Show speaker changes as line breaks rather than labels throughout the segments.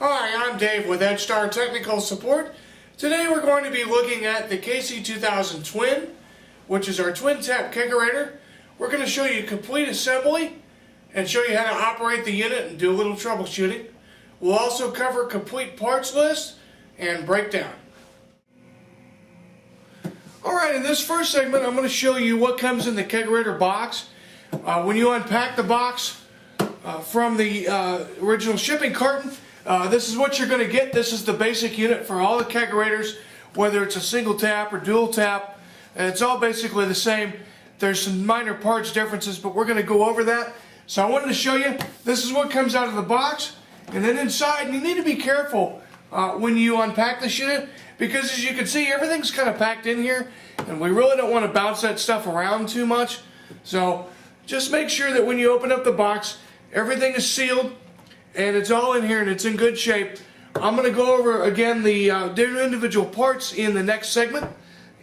Hi, I'm Dave with EdgeStar Technical Support. Today we're going to be looking at the KC2000 Twin, which is our twin tap Kegerator. We're going to show you complete assembly and show you how to operate the unit and do a little troubleshooting. We'll also cover complete parts list and breakdown. Alright, in this first segment I'm going to show you what comes in the Kegerator box. When you unpack the box from the original shipping carton, this is what you're going to get. This is the basic unit for all the Kegerators, whether it's a single tap or dual tap. It's all basically the same. There's some minor parts differences, but we're going to go over that. So I wanted to show you, this is what comes out of the box. And then inside, and you need to be careful when you unpack this unit, because as you can see, everything's kind of packed in here, and we really don't want to bounce that stuff around too much. So just make sure that when you open up the box, everything is sealed and it's all in here and it's in good shape. I'm going to go over again the individual parts in the next segment,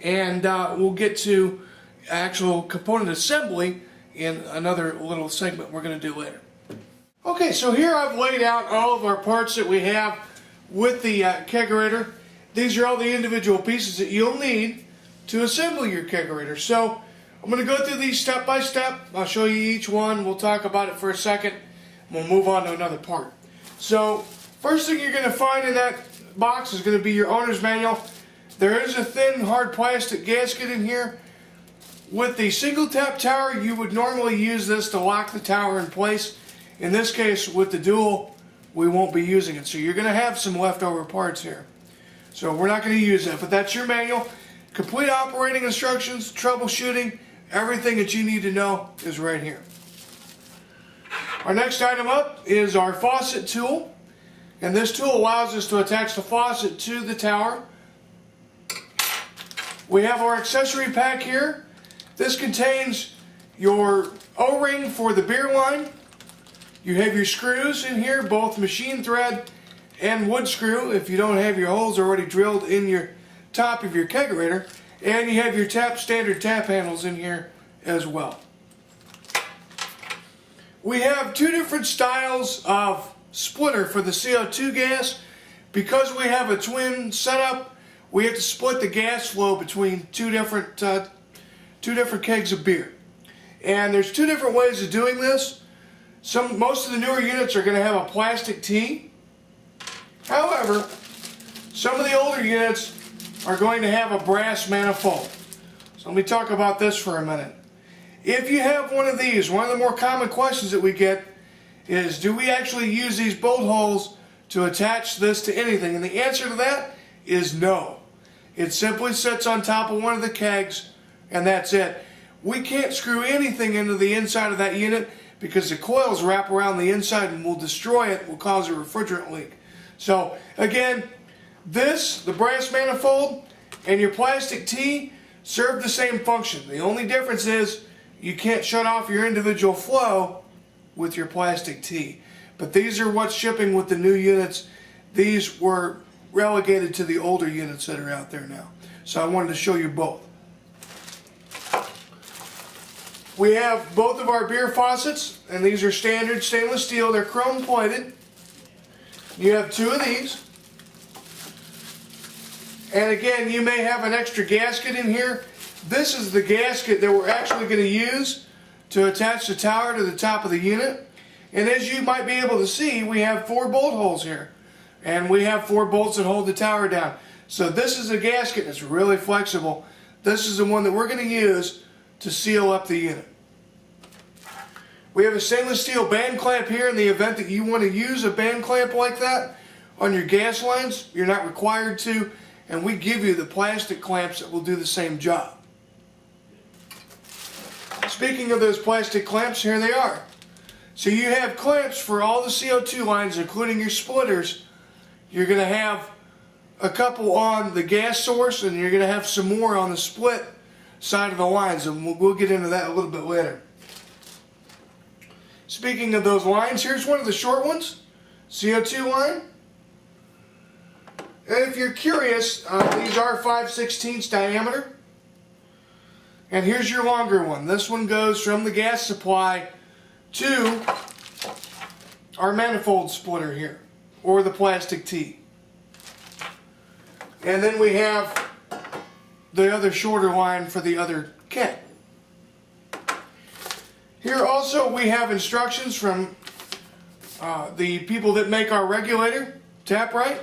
and we'll get to actual component assembly in another little segment we're going to do later. Okay, so here I've laid out all of our parts that we have with the Kegerator. These are all the individual pieces that you'll need to assemble your Kegerator. So I'm going to go through these step by step. I'll show you each one. We'll talk about it for a second. We'll move on to another part. So first thing you're going to find in that box is going to be your owner's manual. There is a thin hard plastic gasket in here. With the single tap tower, you would normally use this to lock the tower in place. In this case, with the dual, we won't be using it. So you're going to have some leftover parts here. So we're not going to use that, but that's your manual. Complete operating instructions, troubleshooting, everything that you need to know is right here. Our next item up is our faucet tool. And this tool allows us to attach the faucet to the tower. We have our accessory pack here. This contains your O-ring for the beer line. You have your screws in here, both machine thread and wood screw if you don't have your holes already drilled in your top of your Kegerator. And you have your standard tap handles in here as well. We have two different styles of splitter for the CO2 gas. Because we have a twin setup, we have to split the gas flow between two different kegs of beer. And there's two different ways of doing this. Most of the newer units are going to have a plastic T. However, some of the older units are going to have a brass manifold. So let me talk about this for a minute. If you have one of these, one of the more common questions that we get is, do we actually use these bolt holes to attach this to anything? And the answer to that is no. It simply sits on top of one of the kegs and that's it. We can't screw anything into the inside of that unit because the coils wrap around the inside and will destroy it, will cause a refrigerant leak. So again, the brass manifold and your plastic T serve the same function. The only difference is you can't shut off your individual flow with your plastic T. But these are what's shipping with the new units. These were relegated to the older units that are out there now. So I wanted to show you both. We have both of our beer faucets, and these are standard stainless steel. They're chrome plated. You have two of these. And again, you may have an extra gasket in here. This is the gasket that we're actually going to use to attach the tower to the top of the unit. And as you might be able to see, we have 4 bolt holes here. And we have 4 bolts that hold the tower down. So this is a gasket that's really flexible. This is the one that we're going to use to seal up the unit. We have a stainless steel band clamp here in the event that you want to use a band clamp like that on your gas lines. You're not required to, and we give you the plastic clamps that will do the same job. Speaking of those plastic clamps, here they are. So you have clamps for all the CO2 lines, including your splitters. You're going to have a couple on the gas source, and you're going to have some more on the split side of the lines, and we'll get into that a little bit later. Speaking of those lines, here's one of the short ones, CO2 line. And if you're curious, these are 5/16 diameter. And here's your longer one. This one goes from the gas supply to our manifold splitter here. or the plastic tee. And then we have the other shorter line for the other keg. Here also we have instructions from the people that make our regulator, Taprite.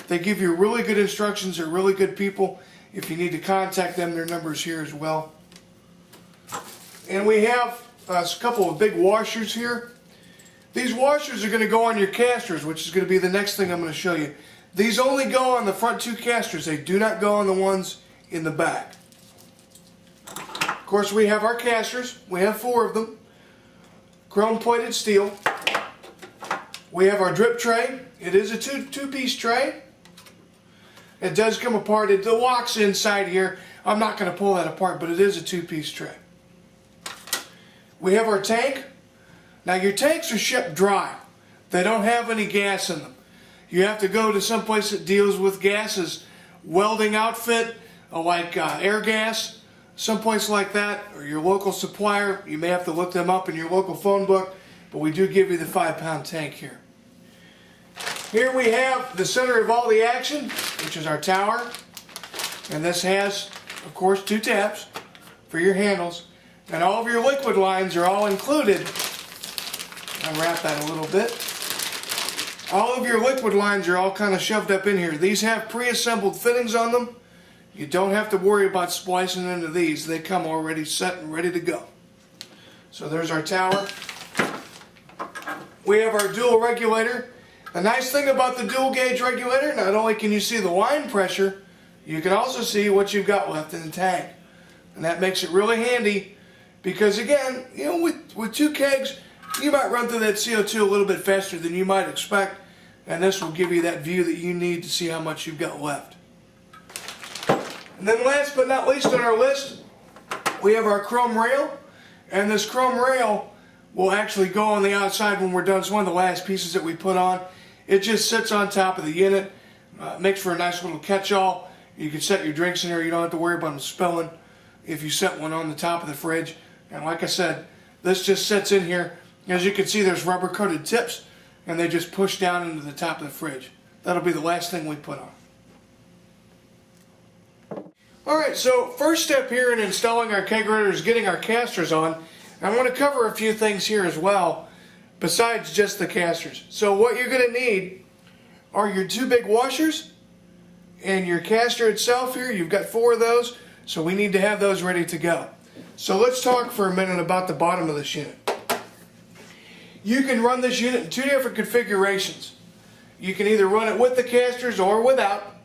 They give you really good instructions. They're really good people. If you need to contact them, their number is here as well. And we have a couple of big washers here. These washers are going to go on your casters, which is going to be the next thing I'm going to show you. These only go on the front two casters. They do not go on the ones in the back. Of course, we have our casters. We have 4 of them. Chrome plated steel. We have our drip tray. It is a two-piece tray. It does come apart. It locks inside here. I'm not going to pull that apart, but it is a two-piece tray. We have our tank. Now your tanks are shipped dry. They don't have any gas in them. You have to go to some place that deals with gases, welding outfit, like air gas, someplace like that, or your local supplier. You may have to look them up in your local phone book, but we do give you the 5-pound tank here. Here we have the center of all the action, which is our tower. And this has, of course, 2 tabs for your handles. And all of your liquid lines are all included. Unwrap that a little bit. All of your liquid lines are all kind of shoved up in here. These have pre-assembled fittings on them. You don't have to worry about splicing into these. They come already set and ready to go. So there's our tower. We have our dual regulator. The nice thing about the dual gauge regulator, not only can you see the line pressure, you can also see what you've got left in the tank. And that makes it really handy because, again, you know, with 2 kegs, you might run through that CO2 a little bit faster than you might expect, and this will give you that view that you need to see how much you've got left. And then last but not least on our list, we have our chrome rail, and this chrome rail will actually go on the outside when we're done. It's one of the last pieces that we put on. It just sits on top of the unit, makes for a nice little catch-all. You can set your drinks in there. You don't have to worry about them spilling if you set one on the top of the fridge. And like I said, this just sits in here. As you can see, there's rubber-coated tips, and they just push down into the top of the fridge. That'll be the last thing we put on. Alright, so first step here in installing our Kegerator is getting our casters on. I want to cover a few things here as well, besides just the casters. So what you're going to need are your 2 big washers and your caster itself here. You've got 4 of those, so we need to have those ready to go. So let's talk for a minute about the bottom of this unit. You can run this unit in 2 different configurations. You can either run it with the casters or without.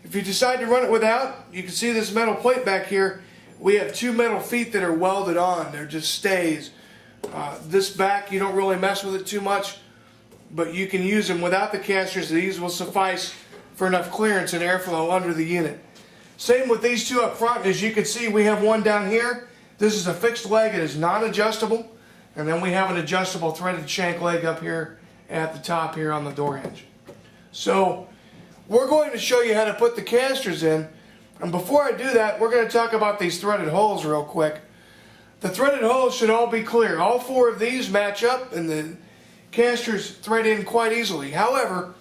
If you decide to run it without, you can see this metal plate back here. We have 2 metal feet that are welded on. They're just stays. This back, you don't really mess with it too much, but you can use them without the casters. These will suffice for enough clearance and airflow under the unit. Same with these 2 up front. As you can see, we have one down here. This is a fixed leg. It is non-adjustable. And then we have an adjustable threaded shank leg up here at the top here on the door hinge. So we're going to show you how to put the casters in. And before I do that, we're going to talk about these threaded holes real quick. The threaded holes should all be clear. All 4 of these match up and the casters thread in quite easily. However,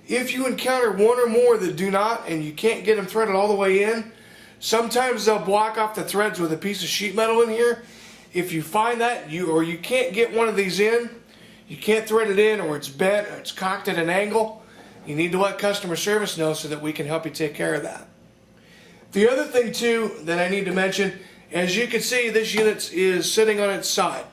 if you encounter 1 or more that do not and you can't get them threaded all the way in, sometimes they'll block off the threads with a piece of sheet metal in here. If you find that you can't get one of these in, you can't thread it in, or it's bent or it's cocked at an angle, you need to let customer service know so that we can help you take care of that. The other thing too that I need to mention, as you can see, this unit is sitting on its side.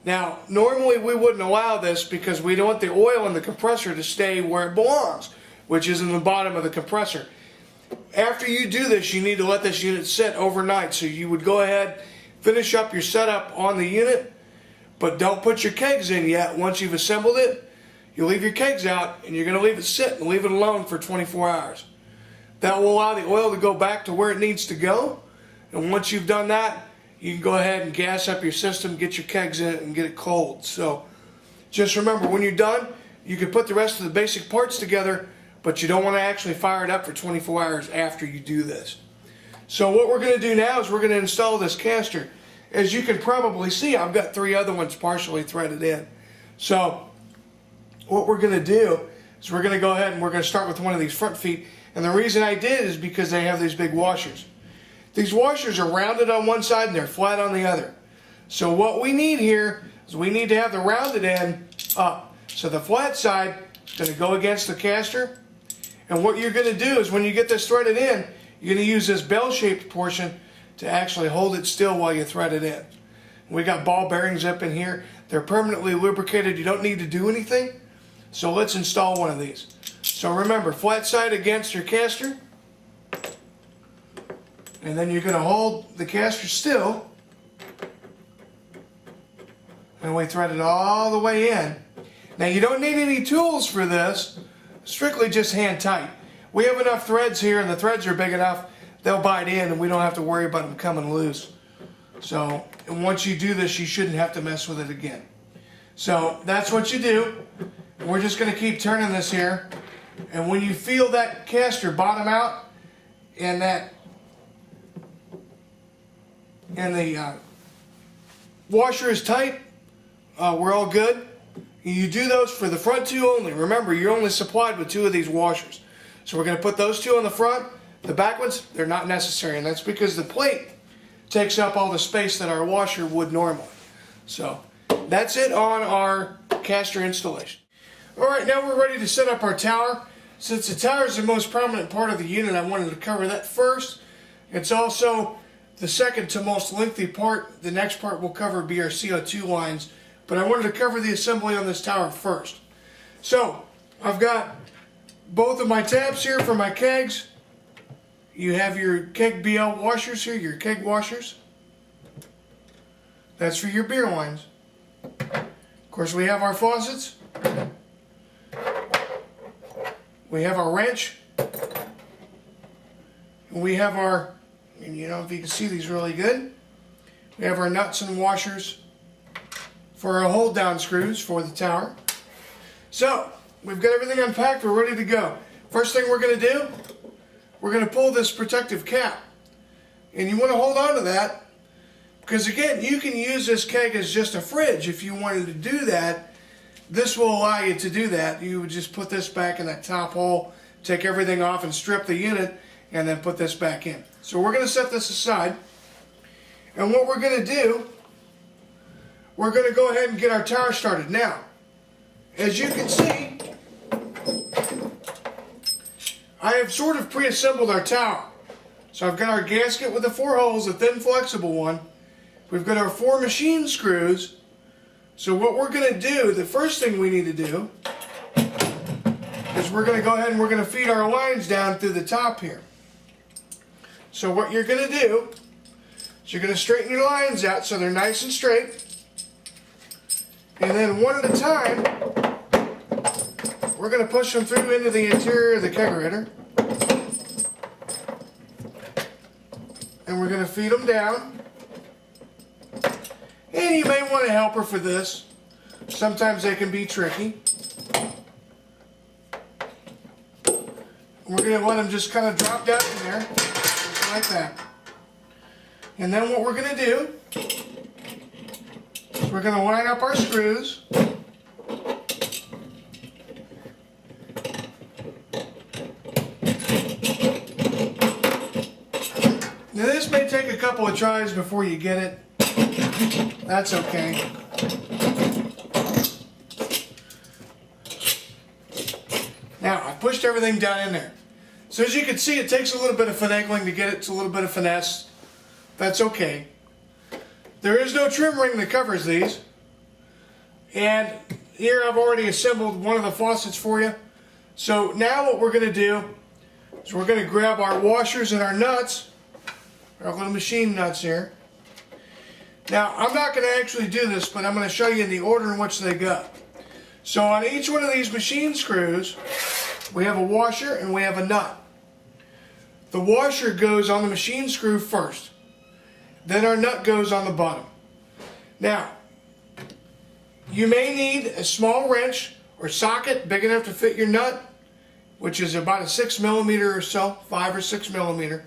Now, normally we wouldn't allow this because we don't want the oil in the compressor to stay where it belongs, which is in the bottom of the compressor. After you do this, you need to let this unit sit overnight. So you would go ahead, finish up your setup on the unit, but don't put your kegs in yet. Once you've assembled it, you leave your kegs out and you're going to leave it sit and leave it alone for 24 hours. That will allow the oil to go back to where it needs to go. And once you've done that, you can go ahead and gas up your system, get your kegs in it, and get it cold. So just remember, when you're done, you can put the rest of the basic parts together, but you don't want to actually fire it up for 24 hours after you do this. So what we're going to do now is we're going to install this caster. As you can probably see, I've got 3 other ones partially threaded in. So what we're going to do is we're going to go ahead and we're going to start with one of these front feet. And the reason I did is because they have these big washers. These washers are rounded on one side and they're flat on the other. So what we need here is we need to have the rounded end up. So the flat side is going to go against the caster. And what you're going to do is when you get this threaded in, you're going to use this bell-shaped portion to actually hold it still while you thread it in. We got ball bearings up in here. They're permanently lubricated. You don't need to do anything. So let's install one of these. So remember, flat side against your caster. And then you're going to hold the caster still. And we thread it all the way in. Now you don't need any tools for this. Strictly just hand tight. We have enough threads here and the threads are big enough. They'll bite in and we don't have to worry about them coming loose. So and once you do this, you shouldn't have to mess with it again. So that's what you do. We're just going to keep turning this here. And when you feel that caster bottom out and the washer is tight, we're all good. You do those for the front two only. Remember, you're only supplied with 2 of these washers. So we're going to put those 2 on the front. The back ones, they're not necessary, and that's because the plate takes up all the space that our washer would normally. So that's it on our caster installation. Alright, now we're ready to set up our tower. Since the tower is the most prominent part of the unit, I wanted to cover that first. It's also the second to most lengthy part. The next part we'll cover be our CO2 lines, but I wanted to cover the assembly on this tower first. So I've got both of my tabs here for my kegs. You have your keg BL washers here, your keg washers. That's for your beer lines. Of course, we have our faucets. We have our wrench. And we have our, and you know, if you can see these really good, we have our nuts and washers for our hold down screws for the tower. So we've got everything unpacked, we're ready to go. First thing we're going to do, we're going to pull this protective cap. And you want to hold on to that because again, you can use this keg as just a fridge if you wanted to do that. This will allow you to do that. You would just put this back in that top hole, take everything off and strip the unit and then put this back in. So we're going to set this aside. And what we're going to do, we're going to go ahead and get our tower started. Now, as you can see, I have sort of pre-assembled our tower. So I've got our gasket with the 4 holes, a thin flexible one. We've got our 4 machine screws. So what we're going to do, the first thing we need to do, is we're going to go ahead and we're going to feed our lines down through the top here. So what you're going to do is you're going to straighten your lines out so they're nice and straight. And then one at a time, we're going to push them through into the interior of the kegerator. And we're going to feed them down. And you may want a helper for this. Sometimes they can be tricky. We're going to let them just kind of drop down in there, just like that. And then what we're going to do is we're going to line up our screws. Now this may take a couple of tries before you get it. That's okay. Now, I've pushed everything down in there. So as you can see, it takes a little bit of finagling to get it to a little bit of finesse. That's okay. There is no trim ring that covers these. And here I've already assembled one of the faucets for you. So now what we're going to do is we're going to grab our washers and our nuts, our little machine nuts here. Now, I'm not going to actually do this, but I'm going to show you the order in which they go. So on each one of these machine screws, we have a washer and we have a nut. The washer goes on the machine screw first. Then our nut goes on the bottom. Now, you may need a small wrench or socket big enough to fit your nut, which is about a 6mm or so, 5 or 6mm.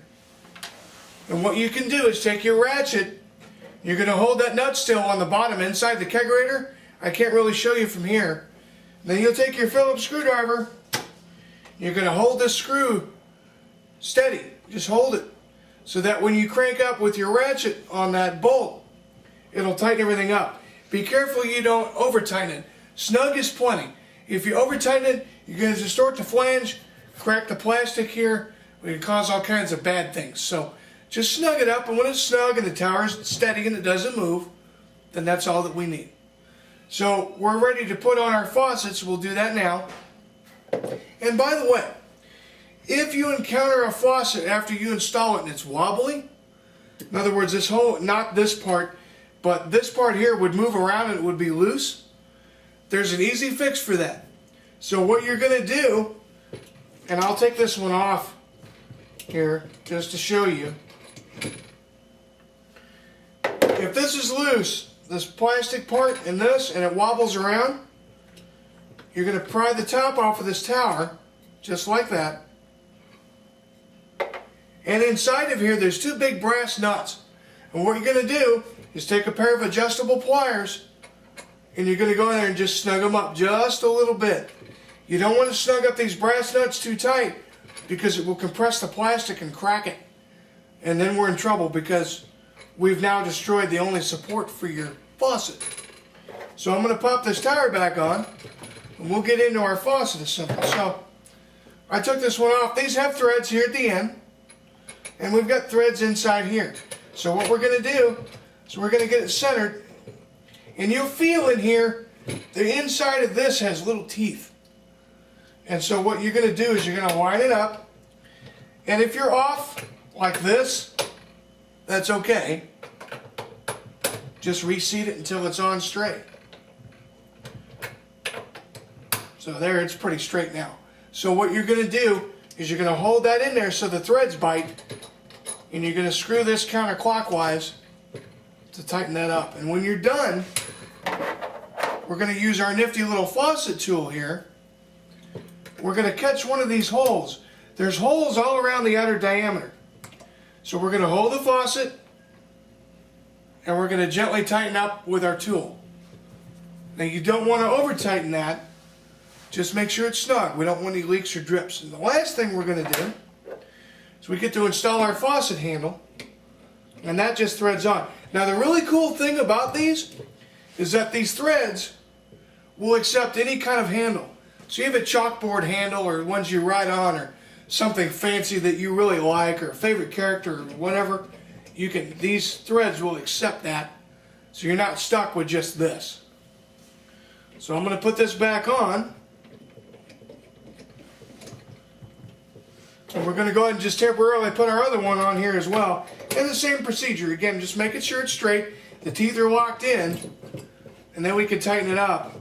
And what you can do is take your ratchet. You're going to hold that nut still on the bottom inside the kegerator. I can't really show you from here, Then you'll take your Phillips screwdriver. You're going to hold this screw steady. Just hold it so that when you crank up with your ratchet on that bolt, it'll tighten everything up. Be careful you don't over tighten it. Snug is plenty. If you over tighten it, you're going to distort the flange, crack the plastic here. It can cause all kinds of bad things. So just snug it up, and when it's snug and the tower's steady and it doesn't move, then that's all that we need. So we're ready to put on our faucets. We'll do that now. And by the way, if you encounter a faucet after you install it and it's wobbly, in other words, this whole, not this part, but this part here would move around and it would be loose, there's an easy fix for that. So what you're going to do, and I'll take this one off here just to show you. If this is loose, this plastic part and this, and it wobbles around, you're going to pry the top off of this tower, just like that. And inside of here, there's two big brass nuts. And what you're going to do is take a pair of adjustable pliers, and you're going to go in there and just snug them up just a little bit. You don't want to snug up these brass nuts too tight, because it will compress the plastic and crack it. And then we're in trouble, because we've now destroyed the only support for your faucet. So I'm going to pop this tower back on, and we'll get into our faucet assembly. So I took this one off. These have threads here at the end, and we've got threads inside here. So what we're going to do is we're going to get it centered, and you'll feel in here the inside of this has little teeth. And so what you're going to do is you're going to line it up, and if you're off like this, that's okay. Just reseat it until it's on straight. So there, it's pretty straight now. So what you're going to do is you're going to hold that in there so the threads bite, and you're going to screw this counterclockwise to tighten that up. And when you're done, we're going to use our nifty little faucet tool here. We're going to catch one of these holes. There's holes all around the outer diameter. So we're going to hold the faucet, and we're going to gently tighten up with our tool. Now you don't want to over tighten that. Just make sure it's snug. We don't want any leaks or drips. And the last thing we're going to do is we get to install our faucet handle, and that just threads on. Now the really cool thing about these is that these threads will accept any kind of handle. So you have a chalkboard handle, or ones you write on, or something fancy that you really like, or a favorite character, or whatever, you can, these threads will accept that, so you're not stuck with just this. So I'm going to put this back on, and we're going to go ahead and just temporarily put our other one on here as well. And the same procedure, again, just making sure it's straight, the teeth are locked in, and then we can tighten it up.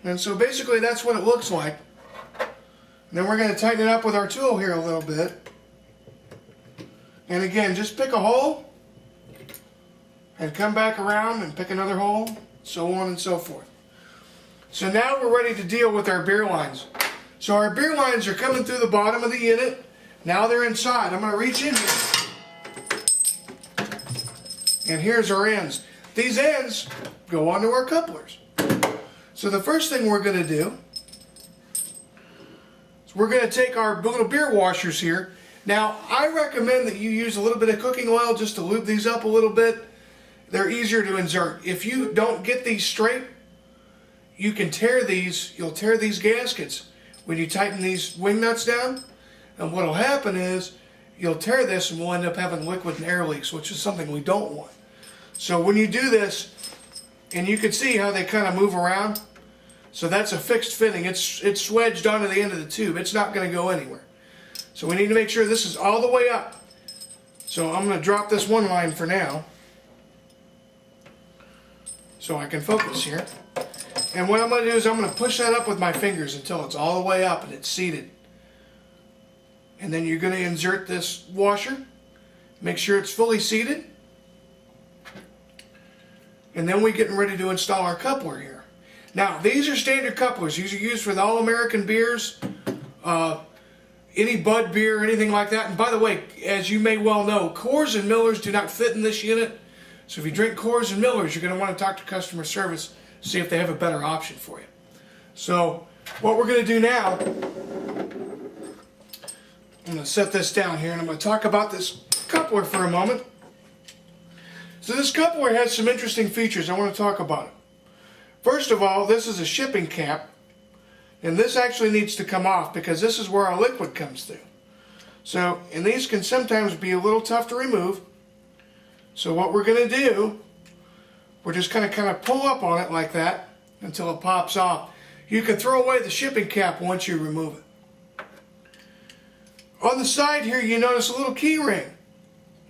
And so basically that's what it looks like. And then we're going to tighten it up with our tool here a little bit. And again, just pick a hole and come back around and pick another hole, so on and so forth. So now we're ready to deal with our beer lines. So our beer lines are coming through the bottom of the unit. Now they're inside. I'm going to reach in here. And here's our ends. These ends go onto our couplers. So the first thing we're going to do is we're going to take our little beer washers here. Now, I recommend that you use a little bit of cooking oil just to lube these up a little bit. They're easier to insert. If you don't get these straight, you can tear these. You'll tear these gaskets when you tighten these wing nuts down. And what will happen is you'll tear this, and we'll end up having liquid and air leaks, which is something we don't want. So when you do this, and you can see how they kind of move around. So that's a fixed fitting. It's wedged onto the end of the tube. It's not going to go anywhere. So we need to make sure this is all the way up. So I'm going to drop this one line for now, so I can focus here. And what I'm going to do is I'm going to push that up with my fingers until it's all the way up and it's seated. And then you're going to insert this washer. Make sure it's fully seated. And then we're getting ready to install our coupler here. Now, these are standard couplers. These are used for the all-American beers, any Bud beer, anything like that. And by the way, as you may well know, Coors and Millers do not fit in this unit. So if you drink Coors and Millers, you're going to want to talk to customer service see if they have a better option for you. So what we're going to do now, I'm going to set this down here and I'm going to talk about this coupler for a moment. So this coupler has some interesting features. I want to talk about it. First of all, this is a shipping cap, and this actually needs to come off because this is where our liquid comes through. So, and these can sometimes be a little tough to remove. So what we're going to do, we're just going to kind of pull up on it like that until it pops off. You can throw away the shipping cap once you remove it. On the side here, you notice a little key ring.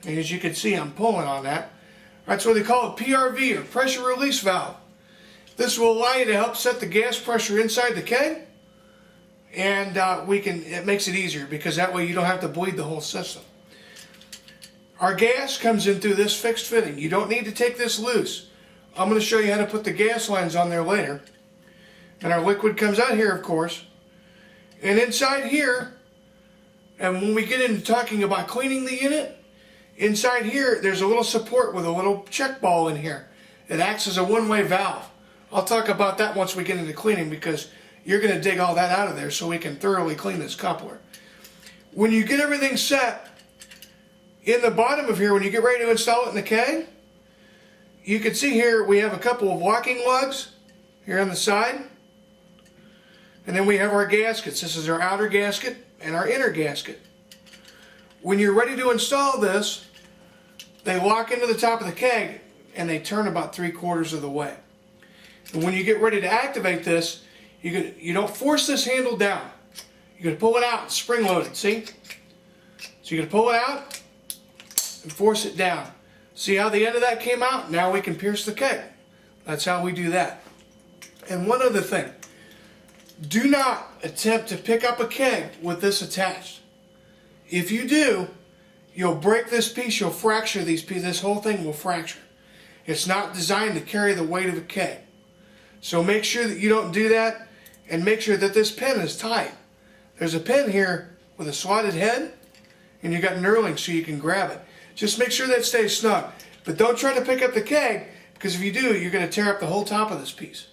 And as you can see, I'm pulling on that. That's what they call a PRV, or pressure release valve. This will allow you to help set the gas pressure inside the keg, and it makes it easier because that way you don't have to bleed the whole system. Our gas comes in through this fixed fitting. You don't need to take this loose. I'm going to show you how to put the gas lines on there later. And our liquid comes out here, of course. And inside here, and when we get into talking about cleaning the unit, inside here there's a little support with a little check ball in here. It acts as a one-way valve. I'll talk about that once we get into cleaning because you're going to dig all that out of there so we can thoroughly clean this coupler. When you get everything set, in the bottom of here, when you get ready to install it in the keg, you can see here we have a couple of locking lugs here on the side. And then we have our gaskets. This is our outer gasket and our inner gasket. When you're ready to install this, they lock into the top of the keg and they turn about 3/4 of the way. And when you get ready to activate this, you don't force this handle down. You're going to pull it out and spring load it, see? So you're going to pull it out and force it down. See how the end of that came out? Now we can pierce the keg. That's how we do that. And one other thing. Do not attempt to pick up a keg with this attached. If you do, you'll break this piece, you'll fracture these pieces. This whole thing will fracture. It's not designed to carry the weight of a keg. So make sure that you don't do that, and make sure that this pin is tight. There's a pin here with a slotted head, and you got knurling so you can grab it. Just make sure that stays snug. But don't try to pick up the keg, because if you do, you're going to tear up the whole top of this piece.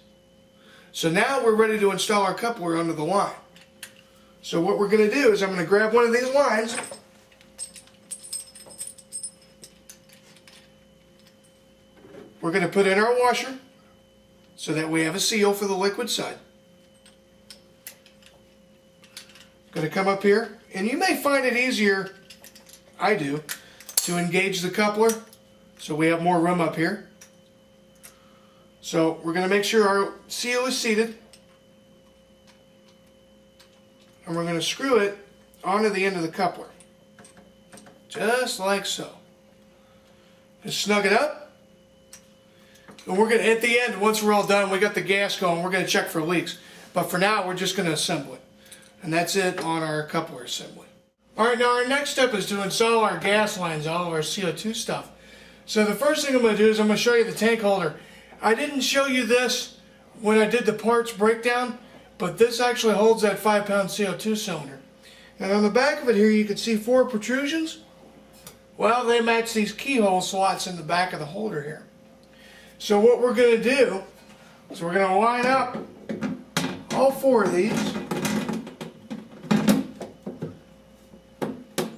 So now we're ready to install our coupler under the line. So what we're going to do is I'm going to grab one of these lines. We're going to put in our washer so that we have a seal for the liquid side. Going to come up here, and you may find it easier, I do, to engage the coupler so we have more room up here. So we're going to make sure our seal is seated, and we're going to screw it onto the end of the coupler, just like so. Just snug it up. And we're going to, at the end, once we're all done, we got the gas going, we're going to check for leaks. But for now, we're just going to assemble it. And that's it on our coupler assembly. Alright, now our next step is to install our gas lines, all of our CO2 stuff. So the first thing I'm going to do is I'm going to show you the tank holder. I didn't show you this when I did the parts breakdown, but this actually holds that 5-pound CO2 cylinder. And on the back of it here, you can see 4 protrusions. Well, they match these keyhole slots in the back of the holder here. So what we're going to do is we're going to line up all 4 of these,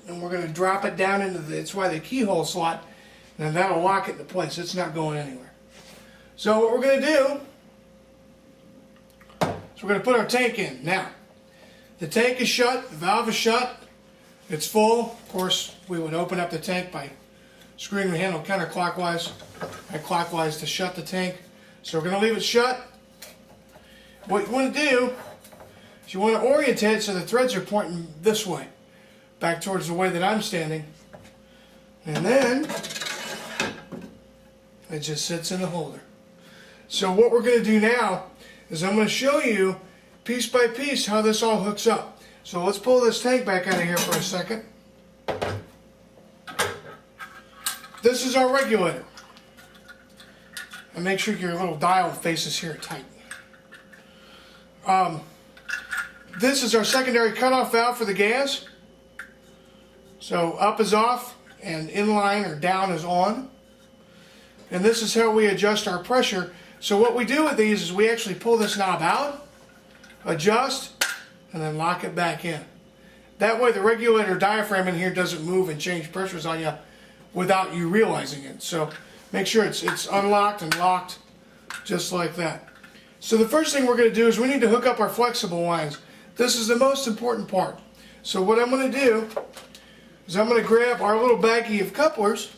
and we're going to drop it down into it's why the keyhole slot, and that'll lock it into place. It's not going anywhere. So what we're going to do is we're going to put our tank in. Now, the tank is shut, the valve is shut, it's full. Of course, we would open up the tank by screwing the handle counterclockwise and clockwise to shut the tank. So we're going to leave it shut. What you want to do is you want to orientate it so the threads are pointing this way, back towards the way that I'm standing. And then it just sits in the holder. So what we're going to do now is I'm going to show you piece by piece how this all hooks up. So let's pull this tank back out of here for a second. This is our regulator. And make sure your little dial faces here tight. This is our secondary cutoff valve for the gas. So up is off and inline or down is on. And this is how we adjust our pressure So what we do with these is we actually pull this knob out, adjust, and then lock it back in. That way the regulator diaphragm in here doesn't move and change pressures on you without you realizing it. So make sure it's unlocked and locked just like that. So the first thing we're going to do is we need to hook up our flexible lines. This is the most important part. So what I'm going to do is I'm going to grab our little baggie of couplers,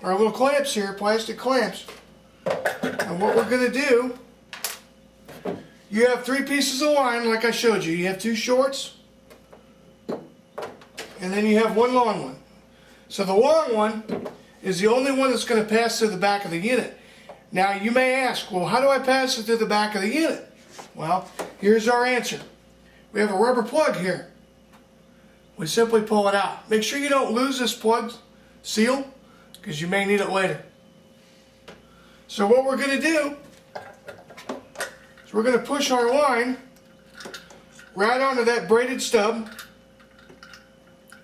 our little clamps here, plastic clamps. And what we're going to do, you have 3 pieces of line like I showed you. You have 2 shorts, and then you have 1 long one. So the long one is the only one that's going to pass through the back of the unit. Now you may ask, well, how do I pass it through the back of the unit? Well, here's our answer. We have a rubber plug here. We simply pull it out. Make sure you don't lose this plug seal, because you may need it later. So what we're going to do is we're going to push our line right onto that braided stub,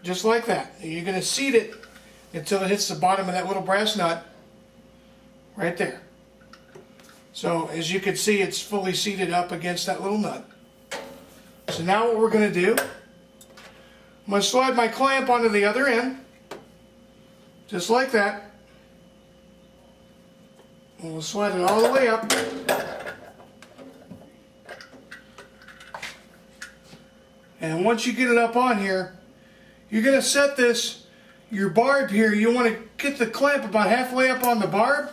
just like that. And you're going to seat it until it hits the bottom of that little brass nut right there. So as you can see, it's fully seated up against that little nut. So now what we're going to do, I'm going to slide my clamp onto the other end, just like that. And we'll slide it all the way up. And once you get it up on here, you're going to set this, your barb here, you want to get the clamp about halfway up on the barb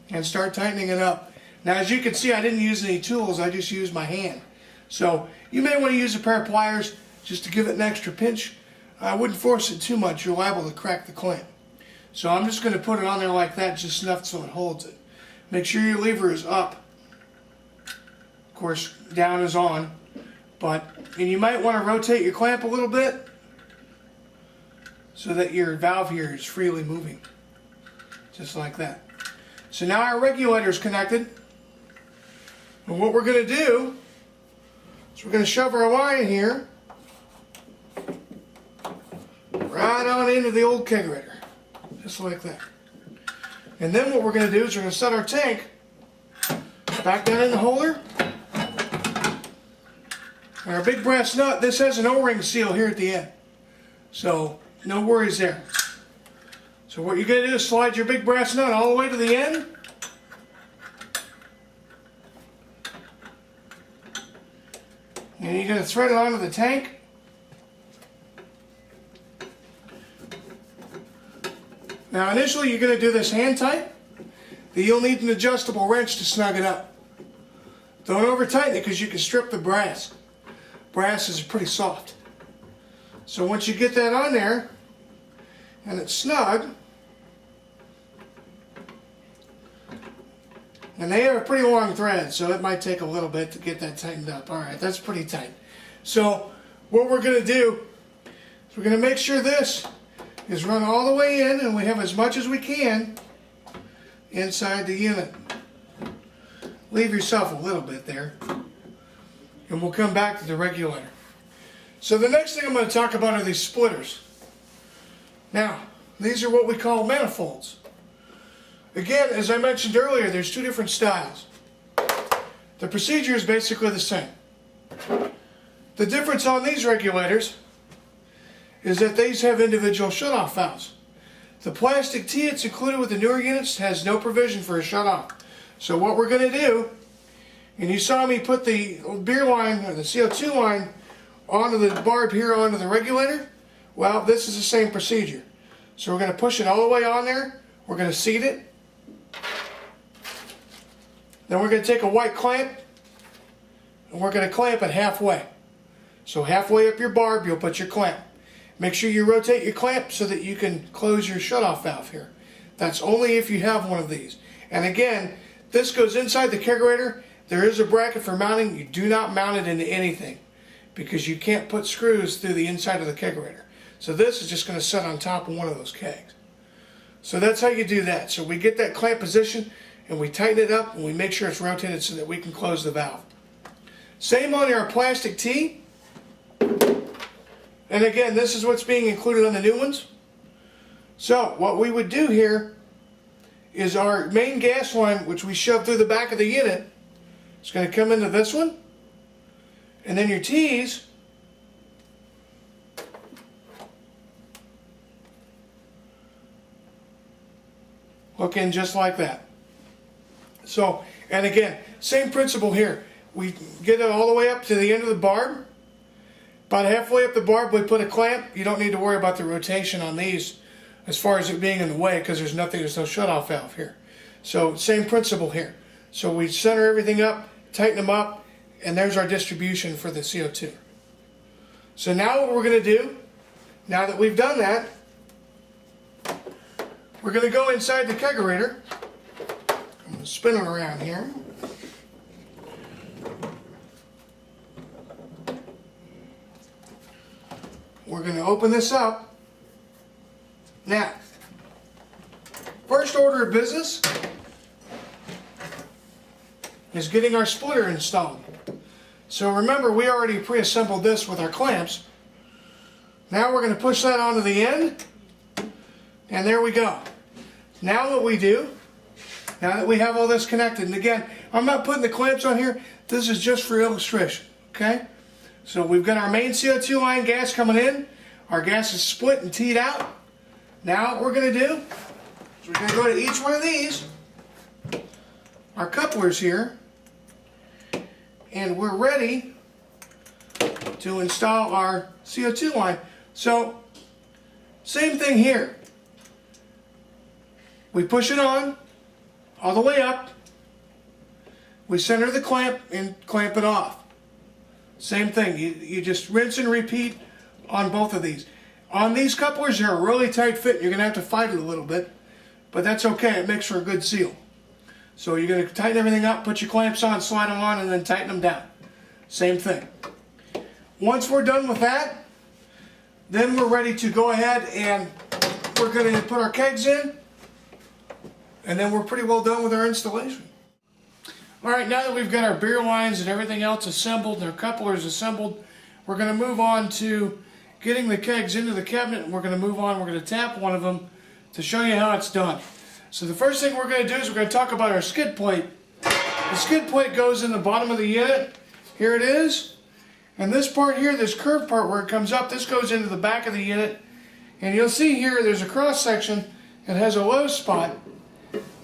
and start tightening it up. Now as you can see, I didn't use any tools, I just used my hand. So you may want to use a pair of pliers just to give it an extra pinch. I wouldn't force it too much, you're liable to crack the clamp. So I'm just going to put it on there like that, just enough so it holds it. Make sure your lever is up. Of course, down is on. And you might want to rotate your clamp a little bit so that your valve here is freely moving. Just like that. So now our regulator is connected. And what we're going to do is we're going to shove our line here right on into the old kegerator. Just like that. And then what we're going to do is we're going to set our tank back down in the holder. And our big brass nut, this has an O-ring seal here at the end. So no worries there. So what you're going to do is slide your big brass nut all the way to the end. And you're going to thread it onto the tank. Now initially you're going to do this hand tight, but you'll need an adjustable wrench to snug it up. Don't over tighten it because you can strip the brass. Brass is pretty soft. So once you get that on there and it's snug, and they have a pretty long thread, so it might take a little bit to get that tightened up. Alright, that's pretty tight. So what we're going to do is we're going to make sure this is run all the way in, and we have as much as we can inside the unit. Leave yourself a little bit there, and we'll come back to the regulator. So the next thing I'm going to talk about are these splitters. Now, these are what we call manifolds. Again, as I mentioned earlier, there's 2 different styles. The procedure is basically the same. The difference on these regulators is that these have individual shutoff valves. The plastic T that's included with the newer units has no provision for a shutoff. So what we're going to do, and you saw me put the beer line or the CO2 line onto the barb here onto the regulator, well, this is the same procedure. So we're going to push it all the way on there, we're going to seat it, then we're going to take a white clamp and we're going to clamp it halfway. So halfway up your barb you'll put your clamp. Make sure you rotate your clamp so that you can close your shutoff valve here. That's only if you have one of these. And again, this goes inside the kegerator. There is a bracket for mounting. You do not mount it into anything because you can't put screws through the inside of the kegerator. So this is just going to sit on top of one of those kegs. So that's how you do that. So we get that clamp position and we tighten it up and we make sure it's rotated so that we can close the valve. Same on our plastic T. And again, this is what's being included on the new ones. So what we would do here is our main gas line, which we shove through the back of the unit. It's going to come into this one, and then your T's hook in just like that. So, and again, same principle here. We get it all the way up to the end of the barb. About halfway up the barb, we put a clamp. You don't need to worry about the rotation on these as far as it being in the way, because there's no shutoff valve here. So, same principle here. So we center everything up, tighten them up, and there's our distribution for the CO2. So now what we're going to do, now that we've done that, we're going to go inside the kegerator. I'm going to spin it around here. We're going to open this up. Now, first order of business is getting our splitter installed. So remember, we already pre-assembled this with our clamps. Now we're going to push that onto the end, and there we go. Now what we do, now that we have all this connected, and again, I'm not putting the clamps on here, this is just for illustration, okay? So we've got our main CO2 line gas coming in, our gas is split and teed out. Now what we're going to do is we're going to go to each one of these, our couplers here, and we're ready to install our CO2 line. So, same thing here. We push it on all the way up. We center the clamp and clamp it off. Same thing. You just rinse and repeat on both of these. On these couplers, they're a really tight fit. You're going to have to fight it a little bit, but that's okay. It makes for a good seal. So you're going to tighten everything up, put your clamps on, slide them on, and then tighten them down. Same thing. Once we're done with that, then we're ready to go ahead and we're going to put our kegs in, and then we're pretty well done with our installation. Alright, now that we've got our beer lines and everything else assembled and our couplers assembled, we're going to move on to getting the kegs into the cabinet, and we're going to tap one of them to show you how it's done. So the first thing we're going to do is we're going to talk about our skid plate. The skid plate goes in the bottom of the unit. Here it is. And this part here, this curved part where it comes up, this goes into the back of the unit. And you'll see here there's a cross section that has a low spot.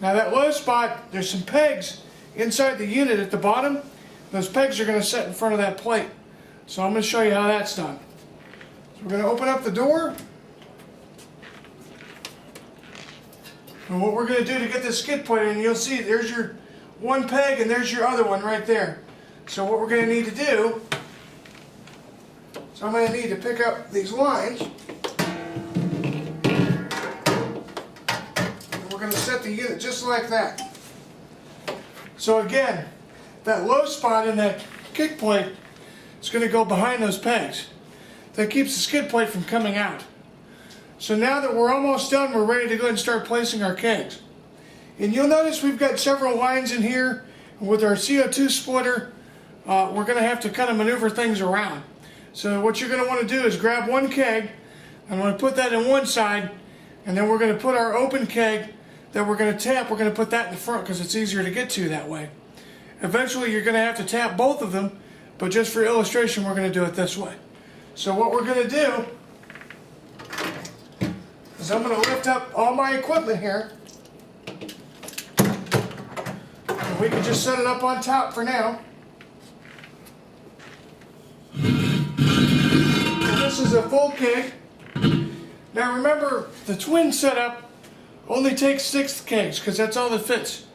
Now that low spot, there's some pegs inside the unit at the bottom. Those pegs are going to sit in front of that plate. So I'm going to show you how that's done. So we're going to open up the door. And what we're going to do to get this skid plate in, you'll see there's your one peg and there's your other one right there. So what we're going to need to do, so I'm going to need to pick up these lines. And we're going to set the unit just like that. So again, that low spot in that kick plate is going to go behind those pegs. That keeps the skid plate from coming out. So now that we're almost done, we're ready to go and start placing our kegs. And you'll notice we've got several lines in here. With our CO2 splitter, we're going to have to kind of maneuver things around. So what you're going to want to do is grab one keg, I'm going to put that in one side, and then we're going to put our open keg that we're going to tap, we're going to put that in the front because it's easier to get to that way. Eventually you're going to have to tap both of them, but just for illustration we're going to do it this way. So what we're going to do is I'm going to lift up all my equipment here. And we can just set it up on top for now. And this is a full keg. Now remember, the twin setup only takes 6 kegs because that's all that fits.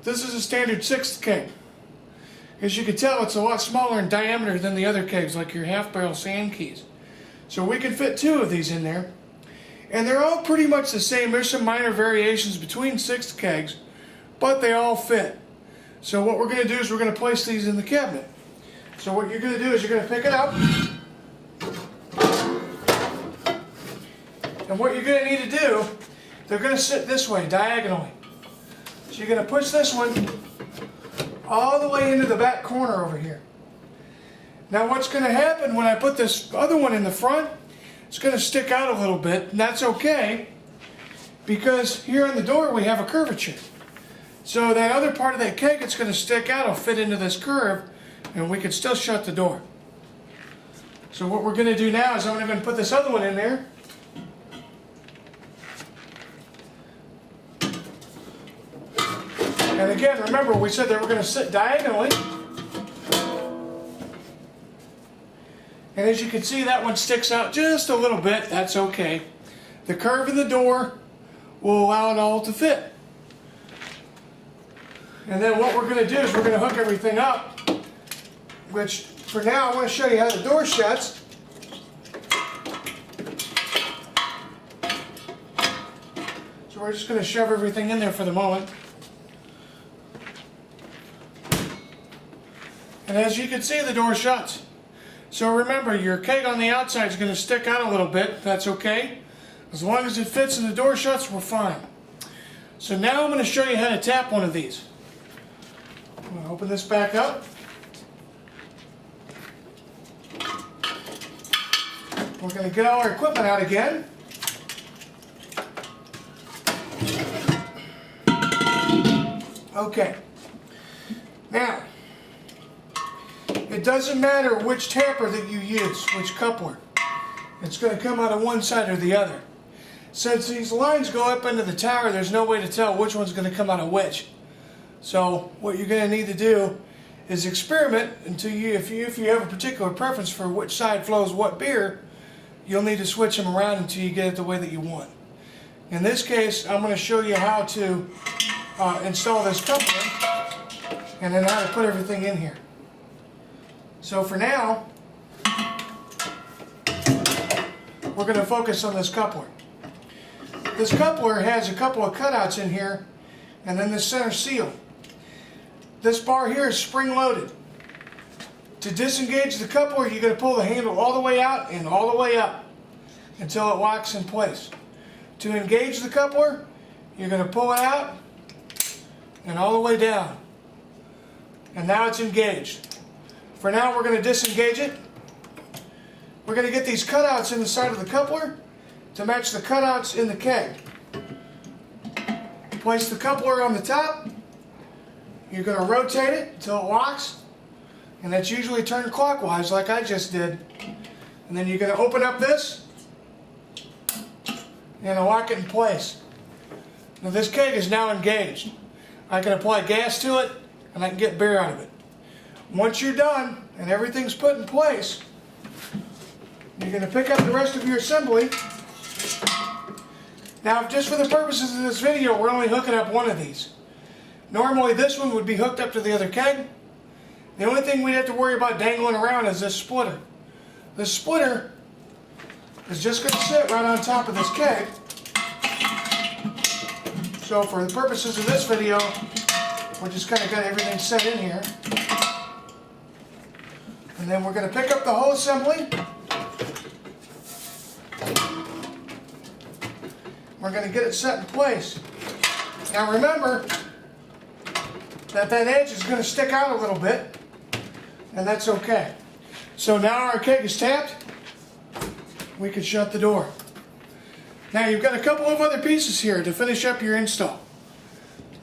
This is a standard 6th keg. As you can tell, it's a lot smaller in diameter than the other kegs, like your half-barrel sand keys. So we can fit 2 of these in there. And they're all pretty much the same. There's some minor variations between 6 kegs, but they all fit. So what we're going to do is we're going to place these in the cabinet. So what you're going to do is you're going to pick it up. And what you're going to need to do, they're going to sit this way, diagonally. So you're going to push this one all the way into the back corner over here. Now what's going to happen when I put this other one in the front, it's going to stick out a little bit, and that's okay. because here on the door we have a curvature. So that other part of that keg that's going to stick out will fit into this curve, and we can still shut the door. So what we're going to do now is I'm going to put this other one in there. And again, remember we said they were going to sit diagonally. And as you can see, that one sticks out just a little bit. That's okay. The curve in the door will allow it all to fit. And then what we're going to do is we're going to hook everything up, which for now I want to show you how the door shuts. So we're just going to shove everything in there for the moment. And as you can see, the door shuts. So remember, your keg on the outside is going to stick out a little bit. That's okay. As long as it fits and the door shuts, we're fine. So now I'm going to show you how to tap one of these. I'm going to open this back up. We're going to get all our equipment out again. Okay. Now, it doesn't matter which tapper that you use, which coupler. It's going to come out of one side or the other. Since these lines go up into the tower, there's no way to tell which one's going to come out of which. So what you're going to need to do is experiment until if you have a particular preference for which side flows what beer, you'll need to switch them around until you get it the way that you want. In this case, I'm going to show you how to install this coupler and then how to put everything in here. So for now, we're going to focus on this coupler. This coupler has a couple of cutouts in here, and then the center seal. This bar here is spring-loaded. To disengage the coupler, you're going to pull the handle all the way out and all the way up until it locks in place. To engage the coupler, you're going to pull it out and all the way down. And now it's engaged. For now, we're going to disengage it. We're going to get these cutouts in the side of the coupler to match the cutouts in the keg. Place the coupler on the top. You're going to rotate it until it locks. And that's usually turned clockwise like I just did. And then you're going to open up this and lock it in place. Now this keg is now engaged. I can apply gas to it and I can get beer out of it. Once you're done and everything's put in place, you're going to pick up the rest of your assembly. Now, just for the purposes of this video, we're only hooking up one of these. Normally this one would be hooked up to the other keg. The only thing we'd have to worry about dangling around is this splitter. This splitter is just going to sit right on top of this keg. So for the purposes of this video, we just kind of got everything set in here. And then we're going to pick up the whole assembly. We're going to get it set in place. Now remember that edge is going to stick out a little bit, and that's okay. So now our keg is tapped. We can shut the door. Now you've got a couple of other pieces here to finish up your install.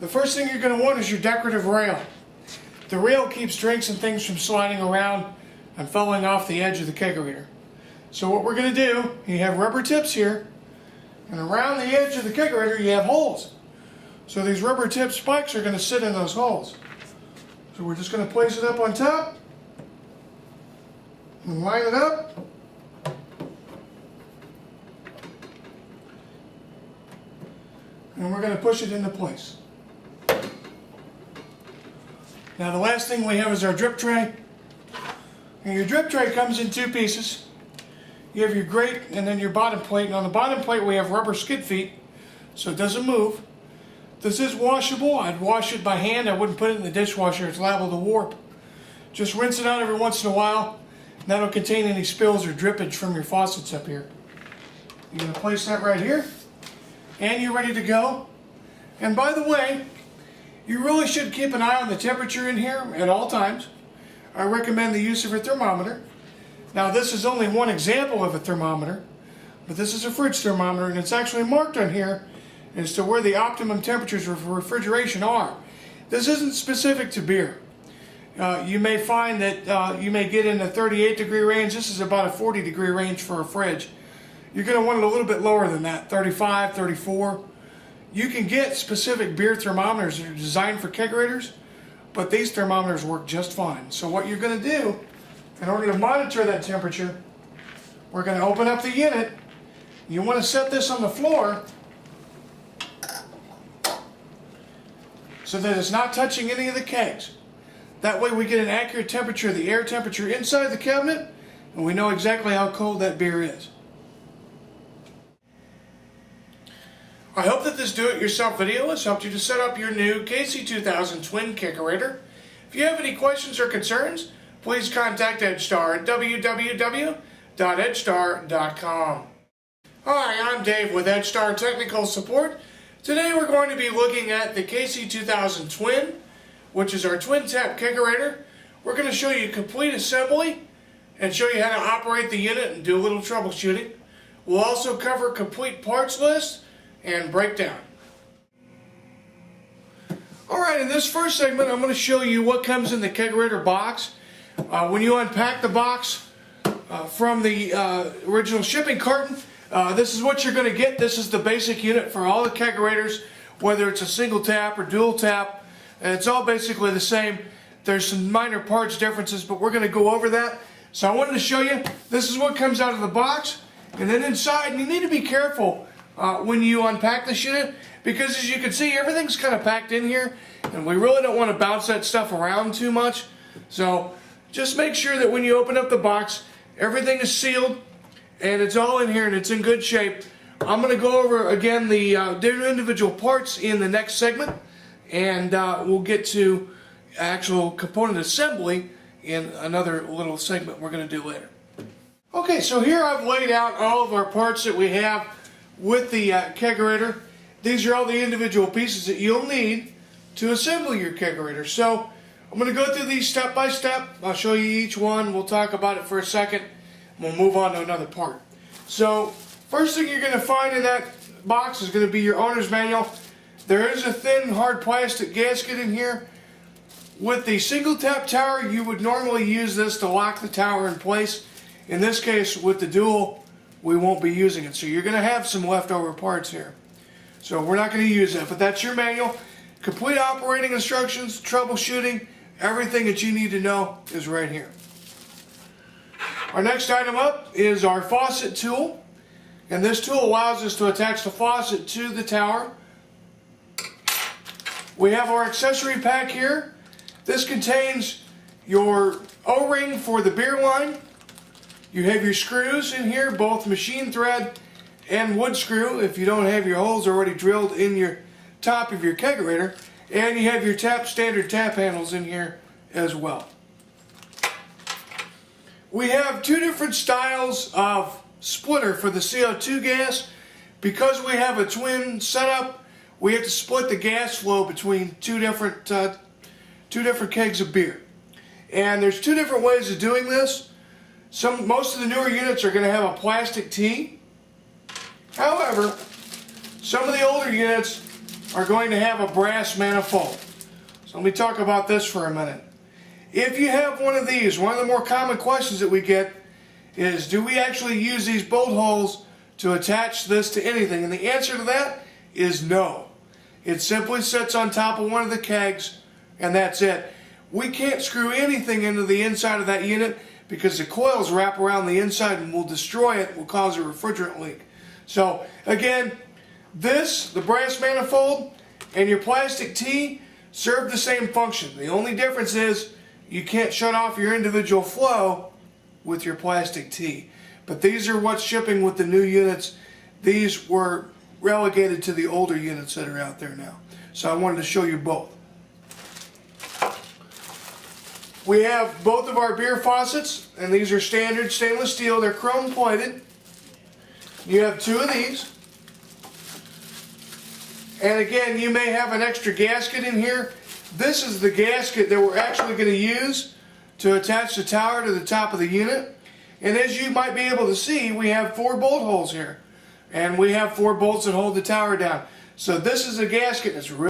The first thing you're going to want is your decorative rail. The rail keeps drinks and things from sliding around and falling off the edge of the kegerator. So what we're going to do, you have rubber tips here, and around the edge of the kegerator you have holes. So these rubber tip spikes are going to sit in those holes. So we're just going to place it up on top and line it up. And we're going to push it into place. Now the last thing we have is our drip tray. And your drip tray comes in two pieces. You have your grate and then your bottom plate. And on the bottom plate we have rubber skid feet so it doesn't move. This is washable. I'd wash it by hand. I wouldn't put it in the dishwasher. It's liable to warp. Just rinse it out every once in a while. And that'll contain any spills or drippage from your faucets up here. You're going to place that right here. And you're ready to go. And by the way, you really should keep an eye on the temperature in here at all times. I recommend the use of a thermometer. Now this is only one example of a thermometer, but this is a fridge thermometer and it's actually marked on here as to where the optimum temperatures of refrigeration are. This isn't specific to beer. You may find that you may get in the 38 degree range. This is about a 40 degree range for a fridge. You're going to want it a little bit lower than that, 35, 34. You can get specific beer thermometers that are designed for kegerators, but these thermometers work just fine. So what you're going to do, in order to monitor that temperature, we're going to open up the unit. You want to set this on the floor so that it's not touching any of the kegs. That way we get an accurate temperature, the air temperature inside the cabinet, and we know exactly how cold that beer is. I hope that this do-it-yourself video has helped you to set up your new KC2000 twin kegerator. If you have any questions or concerns, please contact EdgeStar at www.edgestar.com. Hi, I'm Dave with EdgeStar Technical Support. Today we're going to be looking at the KC2000 Twin, which is our twin tap kegerator. We're going to show you complete assembly and show you how to operate the unit and do a little troubleshooting. We'll also cover complete parts list and breakdown. Alright, in this first segment I'm going to show you what comes in the kegerator box. When you unpack the box from the original shipping carton, this is what you're going to get. This is the basic unit for all the kegerators, whether it's a single tap or dual tap. And it's all basically the same. There's some minor parts differences, but we're going to go over that. So I wanted to show you, this is what comes out of the box. And then inside, you need to be careful when you unpack this unit, because as you can see, everything's kind of packed in here, and we really don't want to bounce that stuff around too much. So just make sure that when you open up the box, everything is sealed and it's all in here and it's in good shape. I'm going to go over again the individual parts in the next segment, and we'll get to actual component assembly in another little segment we're going to do later. Okay, so here I've laid out all of our parts that we have with the kegerator. These are all the individual pieces that you'll need to assemble your kegerator. So I'm going to go through these step by step. I'll show you each one. We'll talk about it for a second. We'll move on to another part. So first thing you're going to find in that box is going to be your owner's manual. There is a thin hard plastic gasket in here. With the single tap tower, you would normally use this to lock the tower in place. In this case, with the dual, we won't be using it. So you're going to have some leftover parts here. So we're not going to use that, but that's your manual. Complete operating instructions, troubleshooting, everything that you need to know is right here. Our next item up is our faucet tool. And this tool allows us to attach the faucet to the tower. We have our accessory pack here. This contains your O-ring for the beer line. You have your screws in here, both machine thread and wood screw if you don't have your holes already drilled in your top of your kegerator. And you have your standard tap handles in here as well. We have two different styles of splitter for the CO2 gas. Because we have a twin setup, we have to split the gas flow between two different kegs of beer. And there's two different ways of doing this. Most of the newer units are going to have a plastic T. However, some of the older units are going to have a brass manifold. So let me talk about this for a minute. If you have one of these, one of the more common questions that we get is, do we actually use these bolt holes to attach this to anything? And the answer to that is no. It simply sits on top of one of the kegs and that's it. We can't screw anything into the inside of that unit because the coils wrap around the inside and will destroy it, will cause a refrigerant leak. So again, the brass manifold and your plastic T serve the same function. The only difference is you can't shut off your individual flow with your plastic T. But these are what's shipping with the new units. These were relegated to the older units that are out there now. So I wanted to show you both. We have both of our beer faucets, and these are standard stainless steel. They're chrome plated. You have two of these. And again, you may have an extra gasket in here. This is the gasket that we're actually going to use to attach the tower to the top of the unit. And as you might be able to see, we have 4 bolt holes here. And we have 4 bolts that hold the tower down. So this is a gasket that's really